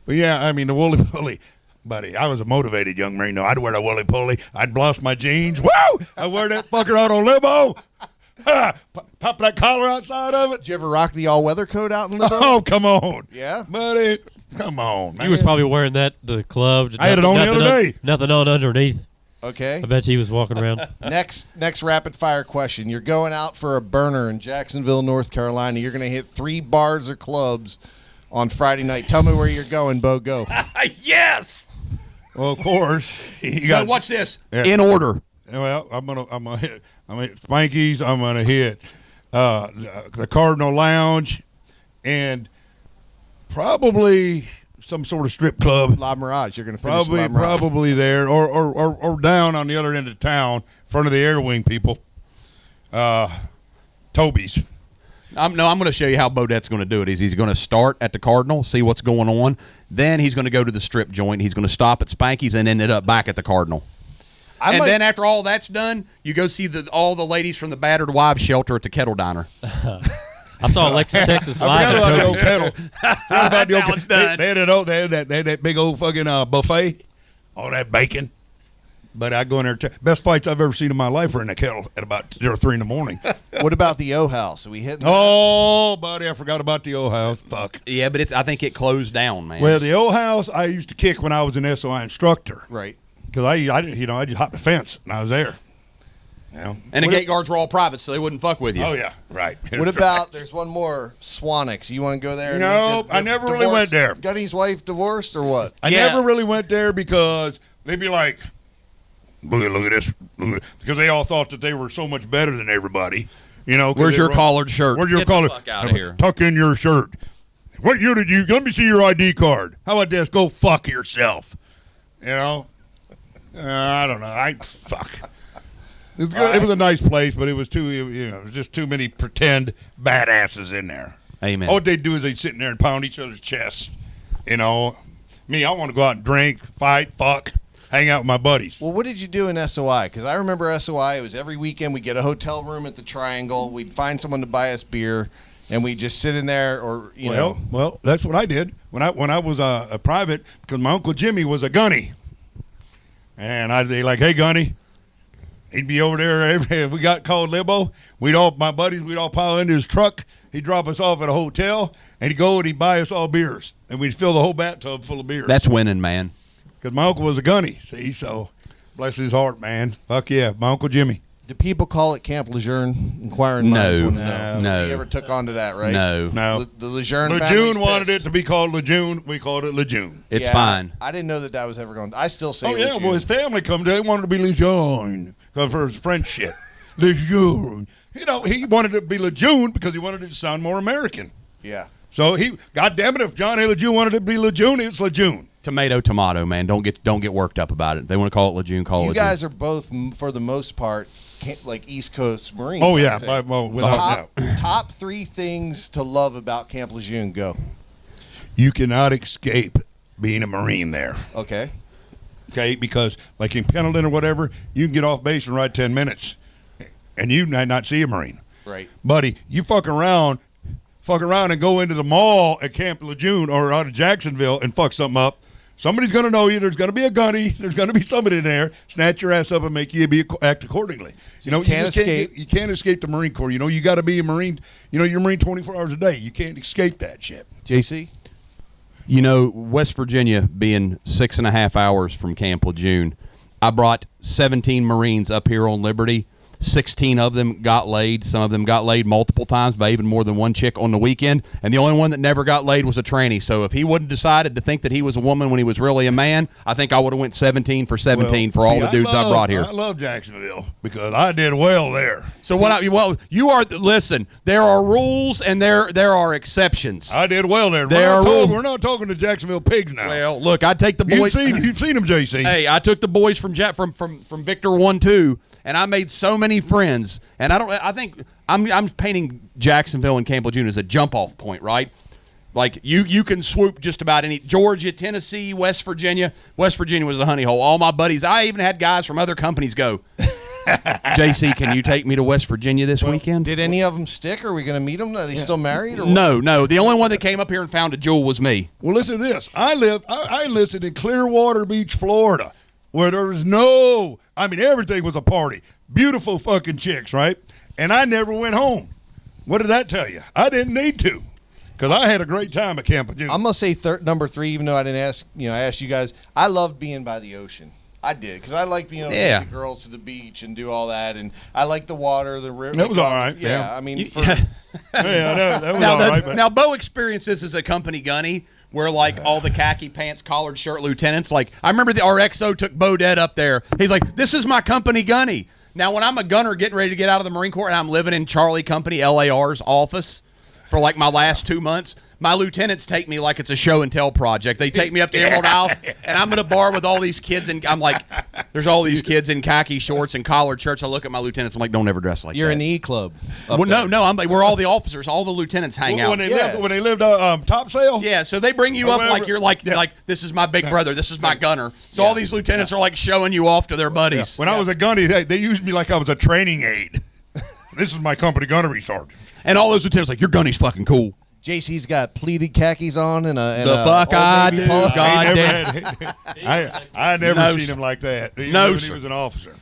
But yeah, I mean the woolly pulley. Buddy, I was a motivated young Marine. No, I'd wear a woolly pulley. I'd blouse my jeans. Woo! I'd wear that fucker out on limo. Pop that collar outside of it. Did you ever rock the all-weather coat out in limo? Oh, come on. Yeah? Buddy, come on, man. He was probably wearing that to the club. I had it on the other day. Nothing on underneath. Okay. I bet he was walking around. Next rapid-fire question. You're going out for a burner in Jacksonville, North Carolina. You're going to hit 3 bars or clubs on Friday night. Tell me where you're going, Bo. Go. Yes. Well, of course. Now watch this. Yeah. In order. Well, I'm gonna hit Spanky's. I'm gonna hit the Cardinal Lounge, and probably some sort of strip club. La Mirage. You're gonna finish La Mirage. Probably there, or down on the other end of town, in front of the Air Wing people. Toby's. I'm going to show you how Bodette's going to do it. He's going to start at the Cardinal, see what's going on. Then he's going to go to the strip joint. He's going to stop at Spanky's and end up back at the Cardinal. Then after all that's done, you go see all the ladies from the battered wives shelter at the Kettle Diner. I saw Alexis, Texas I live. forgot about the old kettle. That's how it's done. They had that big old fucking buffet, all that bacon. But I go in there. Best fights I've ever seen in my life were in the kettle at about 2 or 3 in the morning. What about the O House? Are we hitting? Oh, buddy, I forgot about the old house. Fuck. Yeah, but I think it closed down, man. Well, the old house I used to kick when I was an SOI instructor. Right. Because I just hopped the fence and I was there. And the gate guards were all private, so they wouldn't fuck with you. Oh yeah, right. What about? There's one more, Swanix. You want to go there? No, I never really went there. Gunny's wife divorced or what? I never really went there because they'd be like, look at this, because they all thought that they were so much better than everybody. Where's your collared shirt? Where's your Get collared? the fuck out of here. Tuck in your shirt. What year did you? Let me see your ID card. How about this? Go fuck yourself. I don't know. Fuck. It was good. It was a nice place, but it was it was just too many pretend badasses in there. Amen. All they'd do is they'd sit in there and pound each other's chests. Me, I want to go out and drink, fight, fuck, hang out with my buddies. Well, what did you do in SOI? Because I remember SOI, it was every weekend we'd get a hotel room at the Triangle. We'd find someone to buy us beer, and we'd just sit in there or, Well, that's what I did when I was a private, because my Uncle Jimmy was a gunny. And I'd be like, hey, gunny. He'd be over there. We got called Libo. My buddies, we'd all pile into his truck. He'd drop us off at a hotel, and he'd go and he'd buy us all beers. And we'd fill the whole bathtub full of beers. That's winning, man. Because my uncle was a gunny, see? So, bless his heart, man. Fuck yeah, my Uncle Jimmy. Do people call it Camp Lejeune? Inquiring minds want to know. No. You ever took on to that, right? No. The Lejeune Lejeune wanted pissed. it to be called Lejeune. We called it Lejeune. It's fine. I didn't know that was ever going to. I still say Oh, yeah, Lejeune. well, his family come. They wanted to be Lejeune for his French shit. Lejeune. He wanted it to be Lejeune because he wanted it to sound more American. Yeah. So God damn it, if John A. Lejeune wanted it to be Lejeune, it's Lejeune. Tomato, man. Don't get worked up about it. They want to call it Lejeune, call it You Lejeune. guys are both, for the most part, like East Coast Marines. Oh, yeah. Without top 3 things to love about Camp Lejeune. Go. You cannot escape being a Marine there. Okay. Okay, because like in Pendleton or whatever, you can get off base in right 10 minutes, and you might not see a Marine. Right. Buddy, you fuck around and go into the mall at Camp Lejeune or out of Jacksonville and fuck something up. Somebody's going to know you. There's going to be a gunny. There's going to be somebody in there, snatch your ass up and make you act accordingly. So you can't escape. You can't escape the Marine Corps. You got to be a Marine. You're a Marine 24 hours a day. You can't escape that shit. JC? West Virginia being 6.5 hours from Camp Lejeune, I brought 17 Marines up here on Liberty. 16 of them got laid. Some of them got laid multiple times by even more than one chick on the weekend. And the only one that never got laid was a tranny. So if he wouldn't decided to think that he was a woman when he was really a man, I think I would have went 17 for 17 for all the dudes I brought here. I love Jacksonville because I did well there. So listen, there are rules and there are exceptions. I did well there. We're not talking to Jacksonville pigs now. Well, look, I take the boys. You've seen them, JC. Hey, I took the boys from Victor 1-2. And I made so many friends, and I think I'm painting Jacksonville and Camp Lejeune as a jump-off point, right? Like you can swoop just about any Georgia, Tennessee, West Virginia. West Virginia was a honey hole. All my buddies, I even had guys from other companies go. JC, can you take me to West Virginia this weekend? Did any of them stick? Are we going to meet them? Are they still married? Or No. The only one that came up here and found a jewel was me. Well, listen to this. I enlisted in Clearwater Beach, Florida, where there was everything was a party. Beautiful fucking chicks, right? And I never went home. What did that tell you? I didn't need to, because I had a great time at Camp Lejeune. I'm gonna say number 3, even though I didn't ask. I asked you guys. I loved being by the ocean. I did, because I like being able to take the girls to the beach and do all that, and I like the water, the river. That was all right. Yeah, I mean, that was all right. Now, Bo experienced this as a company gunny, where like all the khaki pants, collared shirt lieutenants. Like I remember our XO took Bodette up there. He's like, "This is my company gunny." Now, when I'm a gunner getting ready to get out of the Marine Corps and I'm living in Charlie Company LAR's office for like my last 2 months, my lieutenants take me like it's a show and tell project. They take me up to Emerald Isle, and I'm in a bar with all these kids, and I'm like, there's all these kids in khaki shorts and collared shirts. I look at my lieutenants, I'm like, don't ever dress like you're that. in the E Club. Well, no, I'm like, we're all the officers, all the lieutenants hang out. When they lived top sail? Yeah, so they bring you up like you're like this is my big brother, this is my gunner. So all these lieutenants are like showing you off to their buddies. When I was a gunny, they used me like I was a training aide. This is my company gunnery sergeant. And all those lieutenants like, your gunny's fucking cool. JC's got pleated khakis on and The fuck I do. God damn. I never seen him like that. Even when he was an officer.